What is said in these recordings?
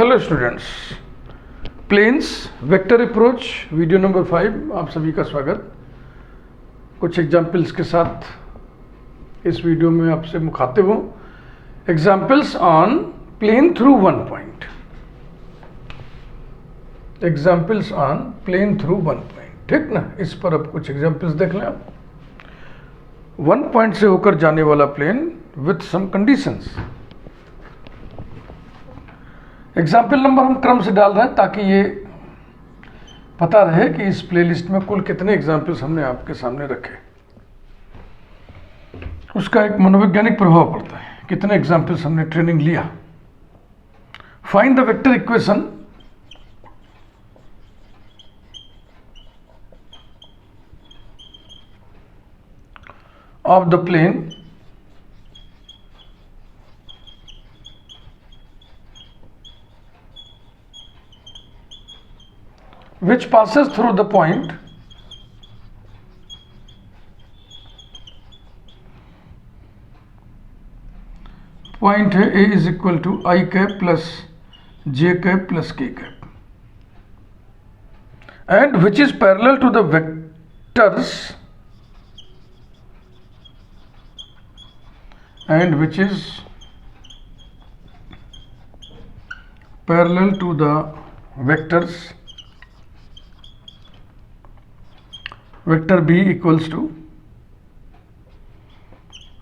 Hello students, planes vector approach video number 5 आप सभी का स्वागत। कुछ एग्जाम्पल्स के साथ इस वीडियो में आपसे मुखातिब हूँ। Examples on plane through one point. Examples on plane through one point, ठीक ना। इस पर अब कुछ एग्जाम्पल्स देख लें आप। वन पॉइंट से होकर जाने वाला plane with some conditions. Example number हम क्रम से डाल रहे हैं ताकि ये पता रहे कि इस प्लेलिस्ट में कुल कितने एग्जाम्पल्स हमने आपके सामने रखे। उसका एक मनोवैज्ञानिक प्रभाव पड़ता है, कितने एग्जाम्पल्स हमने ट्रेनिंग लिया। Find the vector equation of the plane which passes through the point है A is equal to I cap plus J cap plus K cap and which is parallel to the vectors and which is parallel to the vectors vector B equals to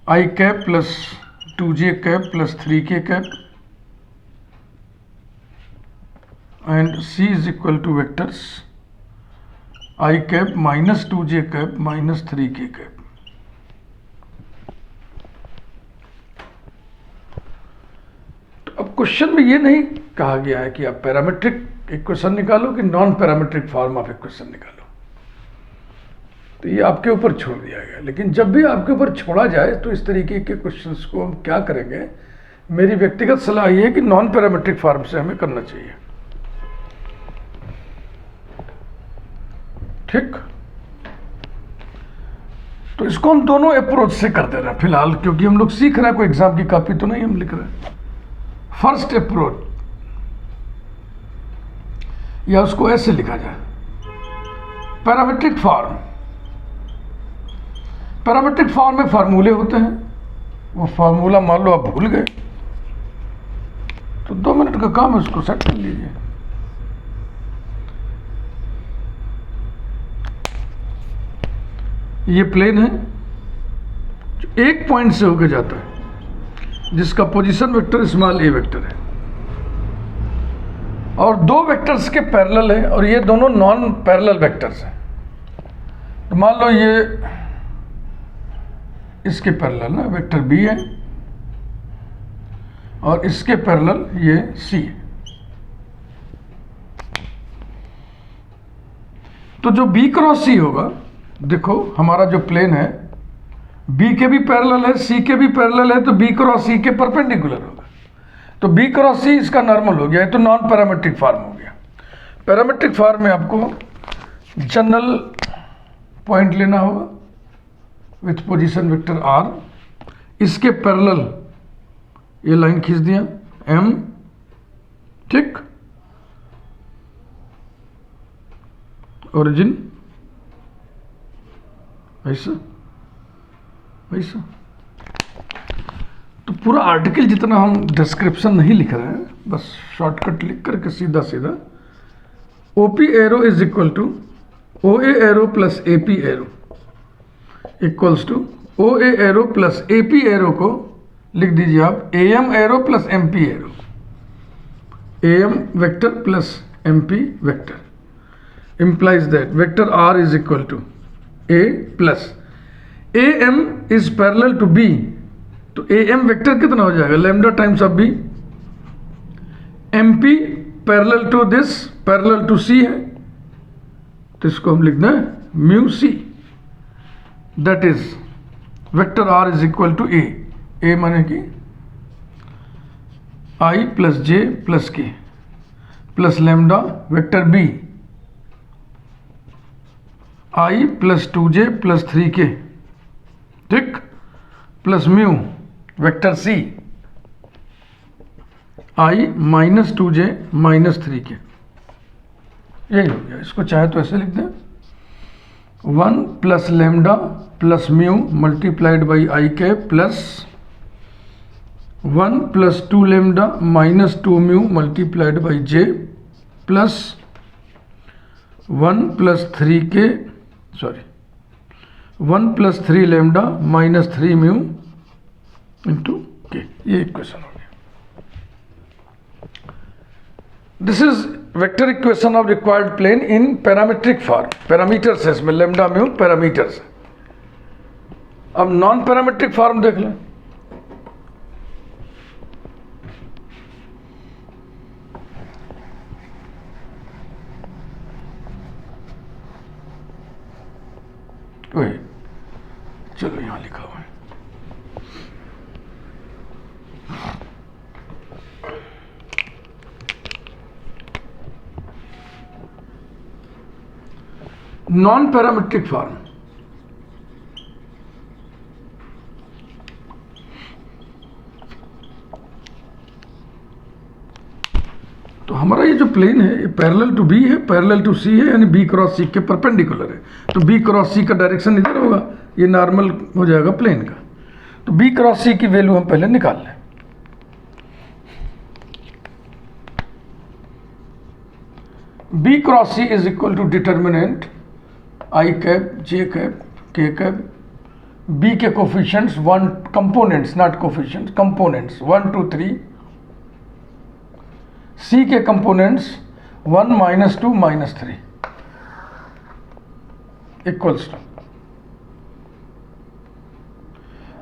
I cap plus 2j cap plus 3k cap and C is equal to vectors I cap minus 2j cap minus 3k cap। तो अब question में ये नहीं कहा गया है कि आप पैरामीट्रिक इक्वेशन निकालो कि non parametric form of equation निकालो, तो ये आपके ऊपर छोड़ दिया गया। लेकिन जब भी आपके ऊपर छोड़ा जाए तो इस तरीके के क्वेश्चंस को हम क्या करेंगे, मेरी व्यक्तिगत सलाह ये है कि नॉन पैरामीट्रिक फॉर्म से हमें करना चाहिए, ठीक। तो इसको हम दोनों अप्रोच से कर दे रहे हैं फिलहाल, क्योंकि हम लोग सीख रहे हैं, कोई एग्जाम की कॉपी तो नहीं हम लिख रहे हैं। फर्स्ट अप्रोच, या उसको ऐसे लिखा जाए, पैरामीट्रिक फॉर्म। पैरामीट्रिक फॉर्म में फार्मूले होते हैं, वो फार्मूला मान लो आप भूल गए तो 2 मिनट का काम है, उसको सेट कर लीजिए। ये प्लेन है जो एक पॉइंट से होकर जाता है, जिसका position vector small a vector है और 2 वेक्टर्स के पैरेलल है, और ये दोनों नॉन पैरेलल वेक्टर्स हैं। तो मान लो ये इसके पैरेलल ना वेक्टर बी है और इसके पैरेलल ये सी है। तो जो बी क्रॉस सी होगा, देखो हमारा जो प्लेन है बी के भी पैरेलल है, सी के भी पैरेलल है, तो बी क्रॉस सी के परपेंडिकुलर होगा। तो बी क्रॉस सी इसका नॉर्मल हो गया, ये तो नॉन पैरामीट्रिक फॉर्म हो गया। पैरामीट्रिक फॉर्म में आपको जनरल पॉइंट लेना होगा विथ पोजीशन वेक्टर आर, इसके पैरेलल ये लाइन खींच दिया एम, ठीक। ओरिजिन ऐसा ऐसा। तो पूरा आर्टिकल जितना हम डिस्क्रिप्शन नहीं लिख रहे हैं, बस शॉर्टकट लिख करके सीधा सीधा OP arrow is equal to O A arrow plus A P arrow equals to O A arrow plus A P arrow को लिख दीजिए आप A M arrow plus M P arrow, A M vector plus M P vector implies that vector r is equal to a plus a m is parallel to b। तो a m vector कितना हो जाएगा, lambda times of b। M P parallel to this parallel to c है, तो इसको हम लिखना है mu c। That is vector r is equal to a माने कि i plus j plus k plus lambda vector b i plus 2j plus 3k, ठीक, plus mu vector c I minus 2j minus 3k, यही हो गया। इसको चाहे तो ऐसे लिख दें, 1 plus lambda plus mu multiplied by i cap plus 1 plus 2 lambda minus 2 mu multiplied by j plus 1 plus 3k, sorry 1 plus 3 lambda minus 3 mu into k. ये इक्वेशन हो गया। This is vector equation of required plane in parametric form. Parameters है इसमें, lambda mu parameters है। अब non parametric form देख लें। वही, चलो यहां लिखा हुआ है। नॉन पैरामीट्रिक फॉर्म, तो हमारा ये जो प्लेन है ये पैरेलल टू बी है, पैरेलल टू सी है, यानी बी क्रॉस सी के परपेंडिकुलर है। तो बी क्रॉस सी का डायरेक्शन इधर होगा, ये नॉर्मल हो जाएगा प्लेन का। तो बी क्रॉस सी की वैल्यू हम पहले निकाल लें। B cross C is equal to determinant I cap J cap K cap, B के coefficients 1 components, not coefficients, components 1 2 3, C के components 1 minus 2 minus 3 equals to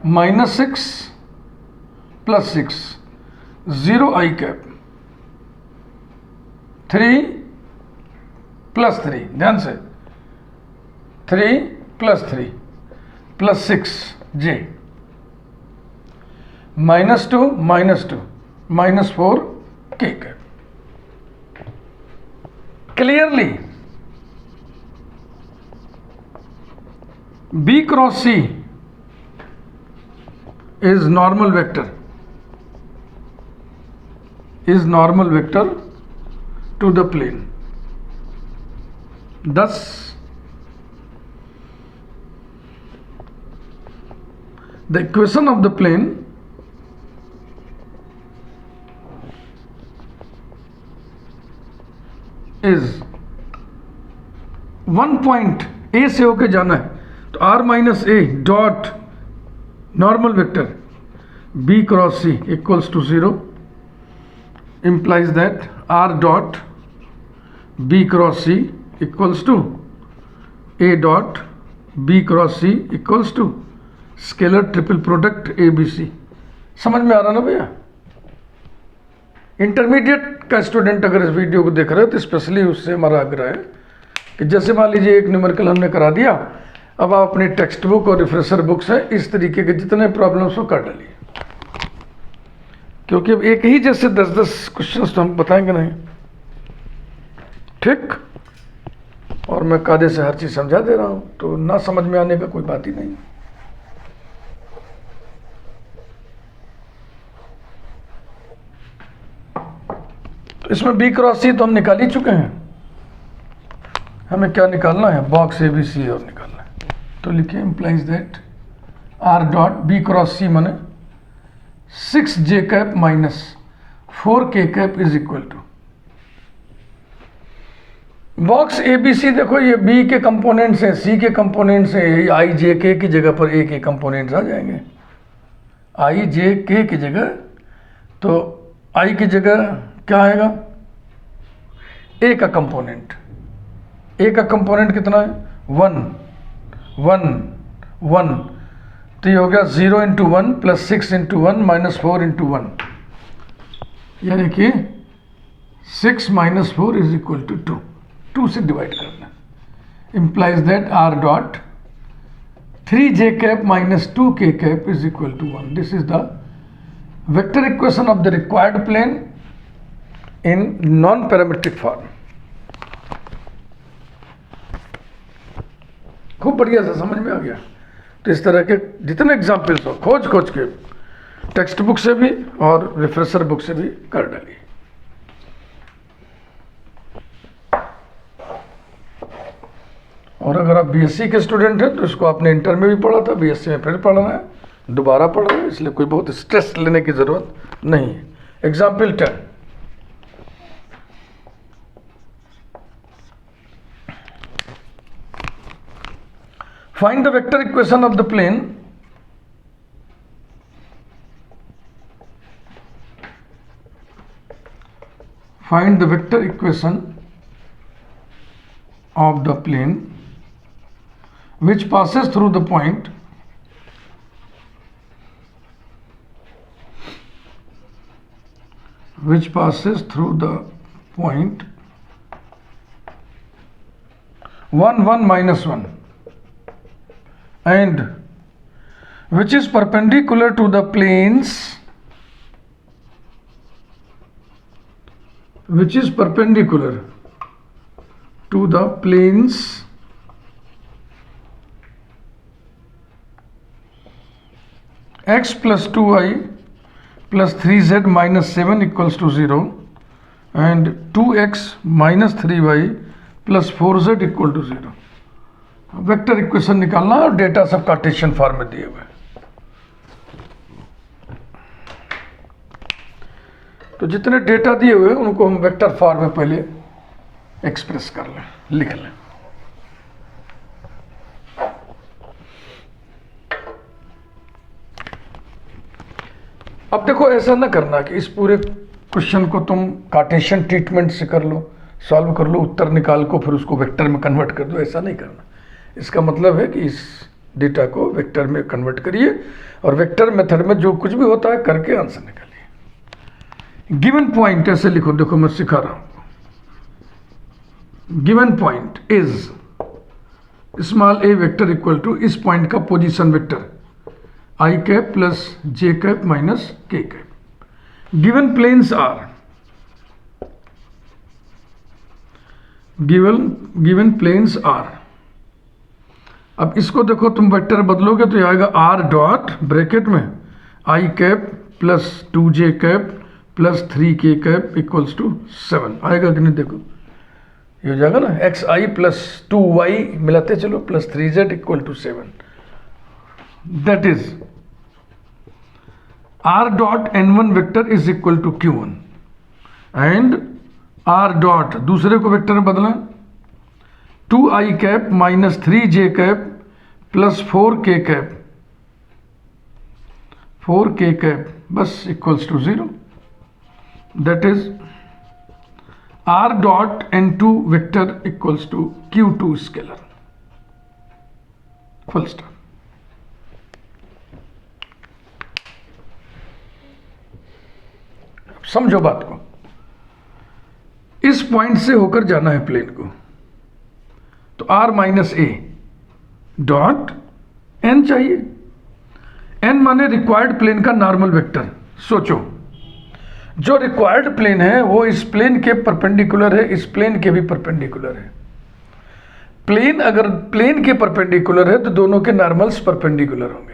-6 plus 6 0 I cap 3 plus 3, ध्यान से 3 plus 3 plus 6 J -2 minus 4 k cap. Clearly b cross c is normal vector to the plane. Thus the equation of the plane is 1 point A से होके जाना है, तो r minus a dot normal vector b cross c equals to 0 implies that r dot b cross c equals to a dot b cross c equals to scalar triple product ABC। समझ में आ रहा ना भैया? Intermediate का student अगर इस video को देख रहे हो तो स्पेशली उससे हमारा आग्रह है कि जैसे मान लीजिए एक न्यूमेरिकल हमने करा दिया, अब आप अपनी टेक्स्ट बुक और रिफ्रेशर बुक्स है इस तरीके के जितने प्रॉब्लम्स को कर डालिए, क्योंकि अब एक ही जैसे 10-10 क्वेश्चंस तो हम बताएंगे नहीं, ठीक? और मैं कायदे से हर चीज़ समझा दे रहा हूँ, तो ना समझ में आने का कोई बात ही नहीं। तो इसमें बी क्रॉस सी तो हम निकाल ही चुके हैं, हमें क्या निकालना है? बॉक्स ABC और निकालना है। तो लिखिए implies that r dot b cross c माने 6j cap minus 4k cap is equal to box ABC। देखो ये B के कंपोनेंट्स हैं, C के कंपोनेंट्स हैं, I J K की जगह पर A के कंपोनेंट्स आ जाएंगे। I J K की जगह, तो I की जगह क्या आएगा? A का कंपोनेंट, A का कंपोनेंट कितना है? 1 1 1, तो ये हो गया 0 into 1 plus 6 into 1 minus 4 into 1, यानी कि 6 माइनस 4 इज इक्वल टू 2, 2 से डिवाइड करना। Implies that r dot 3j cap minus 2k cap is equal to 1। This is the vector equation of the required plane in non parametric form. खूब बढ़िया से समझ में आ गया। तो इस तरह के जितने एग्जाम्पल्स हो खोज खोज के टेक्स्ट बुक से भी और रिफ्रेशर बुक से भी कर डालिए। और अगर आप बीएससी के स्टूडेंट हैं तो इसको आपने इंटर में भी पढ़ा था, बीएससी में फिर पढ़ना है, दोबारा पढ़ रहे हैं, इसलिए कोई बहुत स्ट्रेस लेने की ज़रूरत नहीं है। Example 10, find the vector equation of the plane find the vector equation of the plane which passes through the point which passes through the point 1 1 minus 1 and which is perpendicular to the planes which is perpendicular to the planes x plus 2y plus 3z minus 7 equals to 0 and 2x minus 3y plus 4z equal to 0। Vector equation निकालना और data सब Cartesian form में दिए हुए हैं। तो जितने data दिए हुए हैं उनको हम वेक्टर फॉर्म में पहले एक्सप्रेस कर लें, लिख लें। अब देखो, ऐसा ना करना कि इस पूरे क्वेश्चन को तुम कार्टेशियन ट्रीटमेंट से कर लो, सॉल्व कर लो, उत्तर निकाल को फिर उसको वेक्टर में कन्वर्ट कर दो। ऐसा नहीं करना। इसका मतलब है कि इस डेटा को वेक्टर में कन्वर्ट करिए और वेक्टर मेथड में जो कुछ भी होता है करके आंसर निकालिए। गिवन पॉइंट ऐसे लिखो, देखो मैं सिखा रहा हूं। Given point is small a vector equal to इस पॉइंट का position vector i cap plus j cap minus k cap. Given planes are given planes are. अब इसको देखो, तुम वेक्टर बदलोगे तो ये आएगा आर डॉट ब्रैकेट में i cap plus 2j cap plus 3k cap equals to 7 आएगा कि नहीं? देखो ये हो जाएगा ना, एक्स आई प्लस 2y मिलाते चलो plus 3z equal to 7। That is r dot n1 vector is equal to q1 and r dot दूसरे को वेक्टर में बदला 2i cap minus 3j cap plus 4k cap बस equals to 0। That is r dot n2 vector equals to q2 scalar. Full stop. समझो बात को, इस point से होकर जाना है प्लेन को, तो r minus a dot n चाहिए। n माने रिक्वायर्ड प्लेन का नॉर्मल वेक्टर। सोचो, जो रिक्वायर्ड प्लेन है वो इस प्लेन के परपेंडिकुलर है, इस प्लेन के भी परपेंडिकुलर है। प्लेन अगर प्लेन के परपेंडिकुलर है तो दोनों के नॉर्मल्स परपेंडिकुलर होंगे,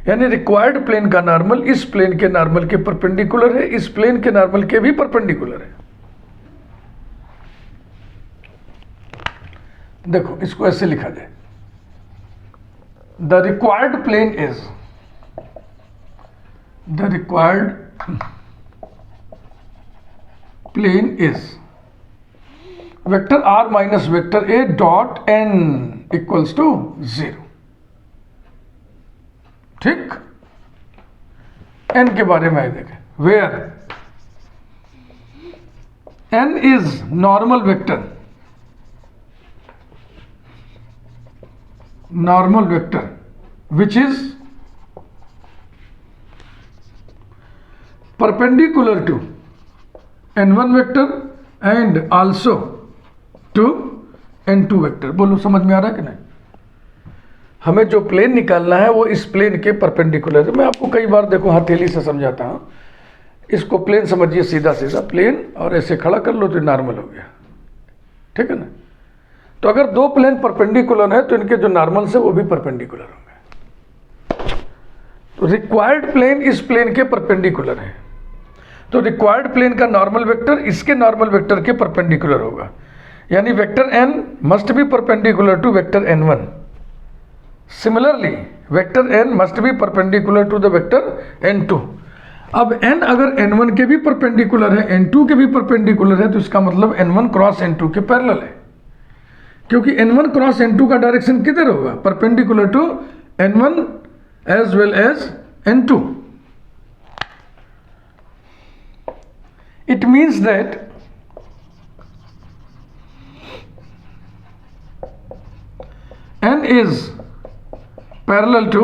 यानी रिक्वायर्ड प्लेन का नॉर्मल इस प्लेन के नॉर्मल के परपेंडिकुलर है, इस प्लेन के नॉर्मल के भी परपेंडिकुलर है। देखो इसको ऐसे लिखा जाए, the required plane is vector r minus vector a dot n equals to 0। ठीक, n के बारे में देखें, where n is normal vector which is perpendicular to n1 vector and also to n2 vector। बोलो समझ में आ रहा है कि नहीं? हमें जो प्लेन निकालना है वो इस प्लेन के परपेंडिकुलर है। मैं आपको कई बार देखो हथेली से समझाता हूं, इसको प्लेन समझिए, सीधा सीधा प्लेन, और ऐसे खड़ा कर लो तो नॉर्मल हो गया। ठीक है ना? तो अगर दो प्लेन परपेंडिकुलर है तो इनके जो नॉर्मल्स है वो भी परपेंडिकुलर होंगे। तो रिक्वायर्ड प्लेन इस प्लेन के परपेंडिकुलर है, तो रिक्वायर्ड प्लेन का नॉर्मल वेक्टर इसके नॉर्मल वेक्टर के परपेंडिकुलर होगा, यानी vector n must be perpendicular to vector n1। Similarly vector n must be perpendicular to the vector n2। अब n अगर n1 के भी परपेंडिकुलर है, n2 के भी परपेंडिकुलर है, तो इसका मतलब n1 क्रॉस n2 के पैरेलल है, क्योंकि n1 क्रॉस n2 का डायरेक्शन किधर होगा? Perpendicular to n1 as well as n2। It means that n is parallel to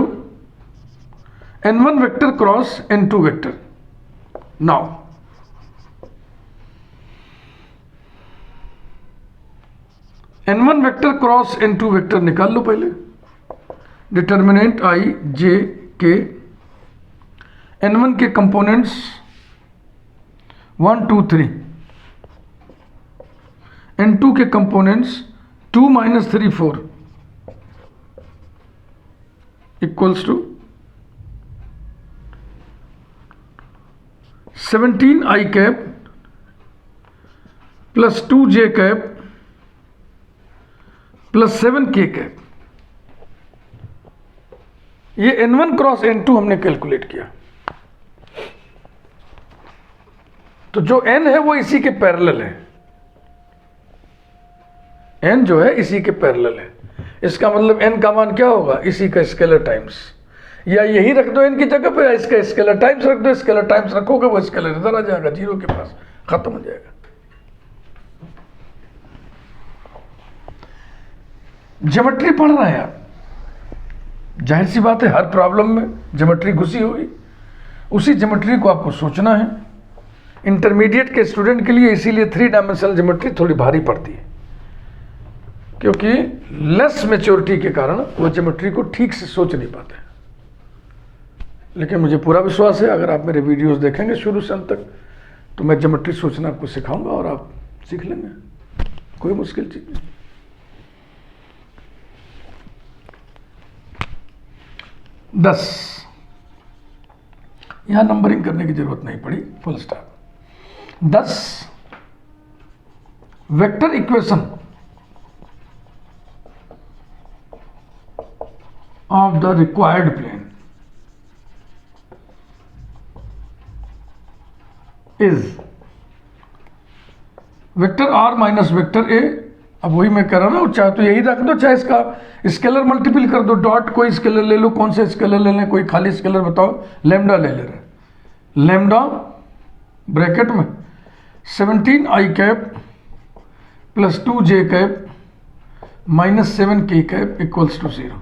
n1 vector cross n2 vector. Now, n1 vector cross n2 vector निकाल लो पहले। Determinant i j k, n1 के components 1 2 3, n2 के components 2 - 3 4 equals to 17 i cap plus 2 j cap plus 7 k cap. ये n1 cross n2 हमने calculate किया, तो जो n है वो इसी के पैरेलल है, n जो है इसी के पैरेलल है। इसका मतलब n का मान क्या होगा? इसी का स्केलर टाइम्स, या यही रख दो n की जगह पे, या इसका स्केलर टाइम्स रख दो। स्केलर टाइम्स रखोगे वो स्केलर इधर आ जाएगा, 0 के पास, खत्म हो जाएगा। ज्योमेट्री पढ़ रहे हैं आप, जाहिर सी बात है हर प्रॉब्लम में ज्योमेट्री घुसी होगी, उसी ज्योमेट्री को आपको सोचना है। इंटरमीडिएट के स्टूडेंट के लिए इसीलिए 3 डायमेंशनल ज्योमेट्री थोड़ी भारी पड़ती है, क्योंकि लेस मैच्योरिटी के कारण वो ज्योमेट्री को ठीक से सोच नहीं पाते। लेकिन मुझे पूरा विश्वास है अगर आप मेरे वीडियोस देखेंगे शुरू से अंत तक, तो मैं ज्योमेट्री सोचना आपको सिखाऊंगा और आप सीख लेंगे, कोई मुश्किल चीज नहीं। 10, यहां नंबरिंग करने की जरूरत नहीं पड़ी, full stop. 10 vector equation of the required plane is vector r minus vector a। अब वही मैं कह रहा हूं ना, चाहे तो यही रख दो, चाहे इसका स्केलर मल्टीपल कर दो, डॉट कोई स्केलर ले लो, कौन से स्केलर ले लें, कोई खाली स्केलर बताओ, लैम्डा ले ले रहे, लैम्डा ब्रैकेट में 17 i cap plus 2 j cap minus 7 k cap equals to 0।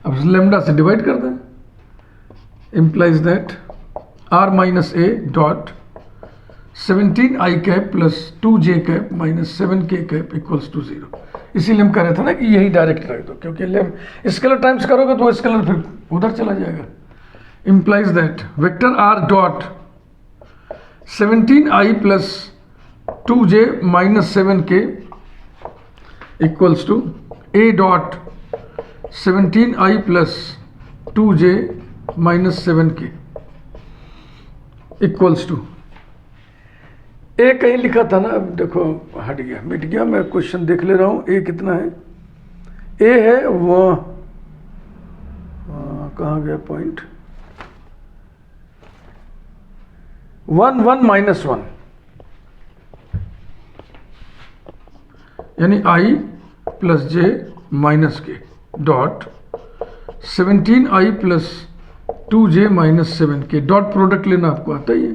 अब लैम्डा से डिवाइड कर दें, implies that r minus a dot 17 i cap plus 2 j cap minus 7 k cap equals to 0। इसीलिए हम कह रहे थे ना कि यही डायरेक्ट रख दो, क्योंकि स्केलर टाइम्स करोगे तो स्केलर फिर उधर चला जाएगा। implies that vector r dot 17i plus 2j minus 7k equals to a dot 17i plus 2j minus 7k equals to a. कहीं लिखा था ना, अब देखो हट गया, मिट गया, मैं क्वेश्चन देख ले रहा हूं। ए कितना है? ए है वह, कहाँ गया पॉइंट? 1 1 माइनस 1, यानी i प्लस जे माइनस के dot 17i plus 2j minus 7k, dot product लेना आपको आता ही है,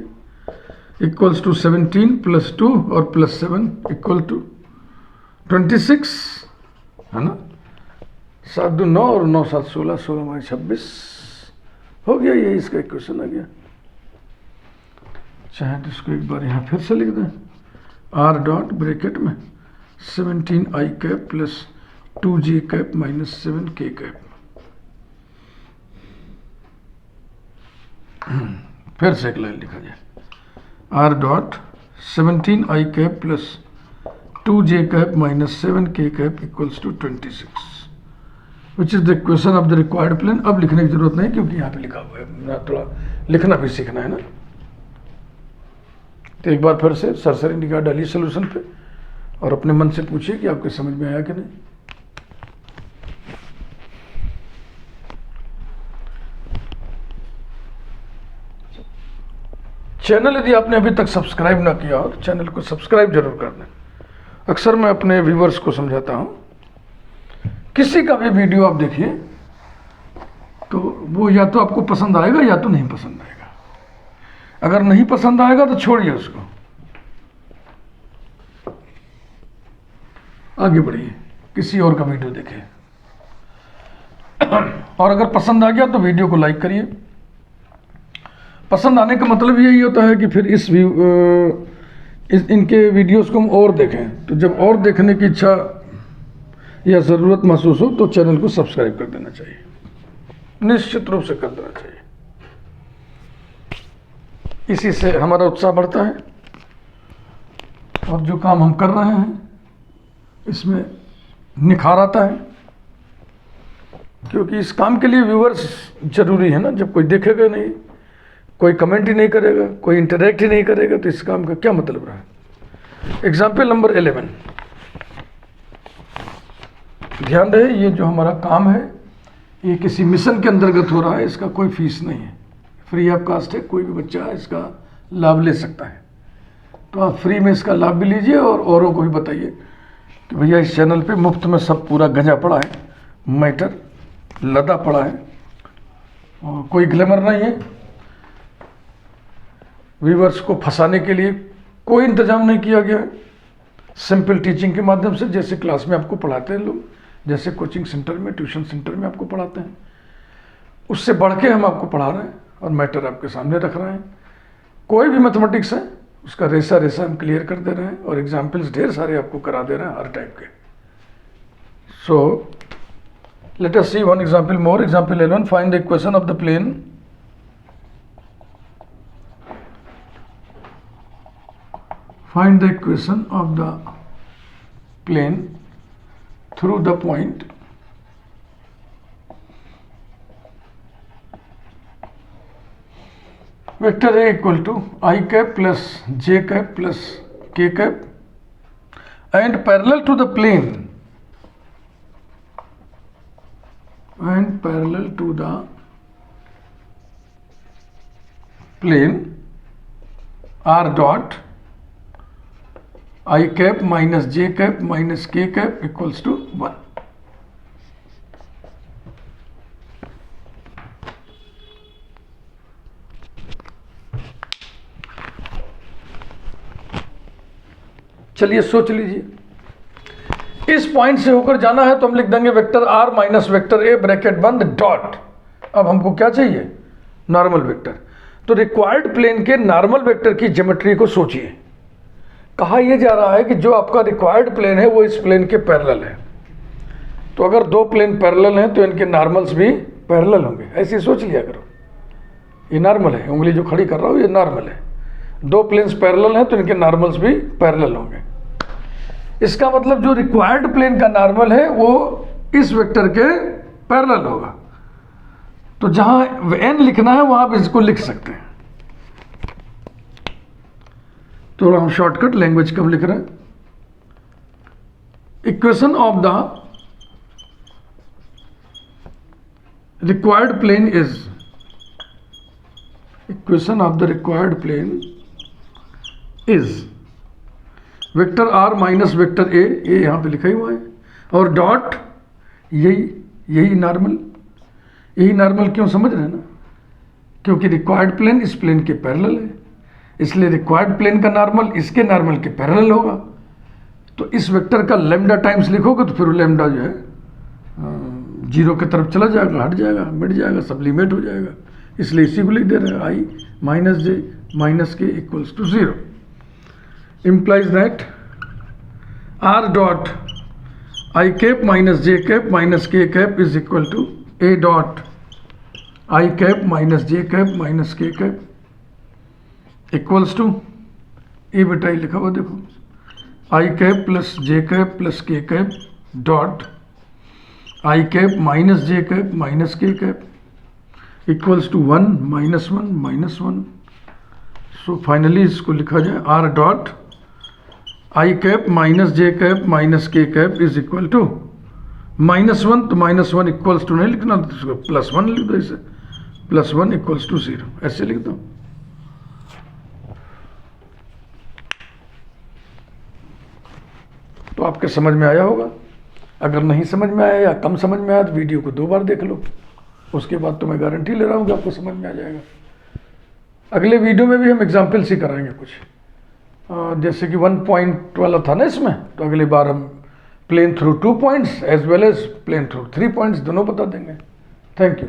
इक्वल्स टू 17 प्लस 2 और प्लस 7 इक्वल टू 26, है ना। 7 2 9 और 9 7 16, 16 बाई 26 हो गया, ये इसका इक्वेशन आ गया। चाहे तो इसको एक बार यहाँ फिर से लिख दें, r डॉट ब्रैकेट में 17i cap plus 2j cap minus 7k cap. फिर से एक लाइन लिखा जाए, r dot 17i cap plus 2j cap minus 7k cap equals to 26। Which is the equation of the required plane. अब लिखने की जरूरत नहीं क्योंकि यहाँ पे लिखा हुआ है, ना थोड़ा लिखना भी सीखना है ना। तो एक बार फिर से सरसरी निगाह डालिए सोल्यूशन पे और अपने मन से पूछिए कि आपके समझ में आया कि नहीं। चैनल यदि आपने अभी तक सब्सक्राइब ना किया हो तो चैनल को सब्सक्राइब जरूर कर दें। अक्सर मैं अपने व्यूवर्स को समझाता हूँ, किसी का भी वीडियो आप देखिए तो वो या तो आपको पसंद आएगा या तो नहीं पसंद आएगा। अगर नहीं पसंद आएगा तो छोड़िए उसको, आगे बढ़िए, किसी और का वीडियो देखें। और अगर पसंद आ गया तो वीडियो को लाइक करिए। पसंद आने का मतलब यही होता है कि फिर इनके वीडियोस को हम और देखें। तो जब और देखने की इच्छा या ज़रूरत महसूस हो तो चैनल को सब्सक्राइब कर देना चाहिए, निश्चित रूप से कर देना चाहिए। इसी से हमारा उत्साह बढ़ता है और जो काम हम कर रहे हैं इसमें निखार आता है, क्योंकि इस काम के लिए व्यूअर्स जरूरी है ना। जब कोई देखेगा नहीं, कोई कमेंट ही नहीं करेगा, कोई इंटरेक्ट ही नहीं करेगा तो इस काम का क्या मतलब रहा। एग्जाम्पल नंबर 11, ध्यान रहे ये जो हमारा काम है ये किसी मिशन के अंतर्गत हो रहा है, इसका कोई फीस नहीं है, फ्री ऑफ कास्ट है। कोई भी बच्चा इसका लाभ ले सकता है, तो आप फ्री में इसका लाभ भी लीजिए और औरों को भी बताइए कि भैया इस चैनल पे मुफ्त में सब पूरा गंजा पड़ा है, मैटर लदा पड़ा है और कोई ग्लैमर नहीं है। व्यूअर्स को फंसाने के लिए कोई इंतजाम नहीं किया गया है। सिंपल टीचिंग के माध्यम से, जैसे क्लास में आपको पढ़ाते हैं लोग, जैसे कोचिंग सेंटर में, ट्यूशन सेंटर में आपको पढ़ाते हैं, उससे बढ़ के हम आपको पढ़ा रहे हैं और मैटर आपके सामने रख रहे हैं। कोई भी मैथमेटिक्स है उसका रेसा रेसा हम क्लियर कर दे रहे हैं और एग्जाम्पल्स ढेर सारे आपको करा दे रहे हैं हर टाइप के। So let us see one example more. Example 11, find the equation of the plane find the equation of the plane through the point vector A equal to I cap plus J cap plus K cap and parallel to the plane R dot I cap minus J cap minus K cap equals to 1। चलिए सोच लीजिए, इस point से होकर जाना है तो हम लिख देंगे vector R minus vector A bracket बंद डॉट। अब हमको क्या चाहिए? Normal vector. तो रिक्वायर्ड प्लेन के नॉर्मल वेक्टर की ज्योमेट्री को सोचिए। कहा यह जा रहा है कि जो आपका रिक्वायर्ड प्लेन है वो इस प्लेन के पैरेलल है। तो अगर दो प्लेन पैरेलल हैं तो इनके नॉर्मल्स भी पैरेलल होंगे, ऐसे सोच लिया करो। ये नॉर्मल है, उंगली जो खड़ी कर रहा हूँ ये नॉर्मल है। दो प्लेन्स पैरेलल हैं तो इनके नॉर्मल्स भी पैरेलल होंगे। इसका मतलब जो रिक्वायर्ड प्लेन का नॉर्मल है वो इस वेक्टर के पैरेलल होगा। तो जहां n लिखना है वहां आप इसको लिख सकते हैं। थोड़ा हम शॉर्टकट लैंग्वेज कब लिख रहे हैं। Equation of the required plane is, equation of the required plane is vector R minus vector A, ये यहां पे लिखा ही हुआ है, और डॉट यही नॉर्मल। यही नॉर्मल क्यों समझ रहे हैं ना, क्योंकि रिक्वायर्ड प्लेन इस प्लेन के पैरेलल है, इसलिए रिक्वायर्ड प्लेन का नॉर्मल इसके नॉर्मल के पैरेलल होगा। तो इस वेक्टर का लैम्डा टाइम्स लिखोगे तो फिर लैम्डा जो है जीरो की तरफ चला जाएगा, हट जाएगा, मिट जाएगा, सब्लिमेट हो जाएगा। इसलिए इसी को लिख दे रहे हैं I minus J minus K equals to 0। implies that R dot I cap minus J cap minus K cap is equal to A dot I cap minus J cap minus K cap equals to A बेटा ही लिखा हुआ देखो, I cap plus J cap plus K cap dot i cap minus j cap minus k cap equals to 1 -1 -1। So finally इसको लिखा जाए r dot i cap minus j cap minus k cap is equal to -1, तो -1 equals to नहीं लिखना, तो +1 लिख दो, इसे +1 इक्वल्स टू 0 ऐसे लिख दो। तो आपके समझ में आया होगा। अगर नहीं समझ में आया या कम समझ में आया तो वीडियो को 2 बार देख लो, उसके बाद तो मैं गारंटी ले रहा हूँ कि आपको समझ में आ जाएगा। अगले वीडियो में भी हम एग्जाम्पल्स ही कराएंगे कुछ, जैसे कि 1 पॉइंट वाला था ना इसमें, तो अगली बार हम plane through 2 points as well as plane through 3 points दोनों बता देंगे। Thank you.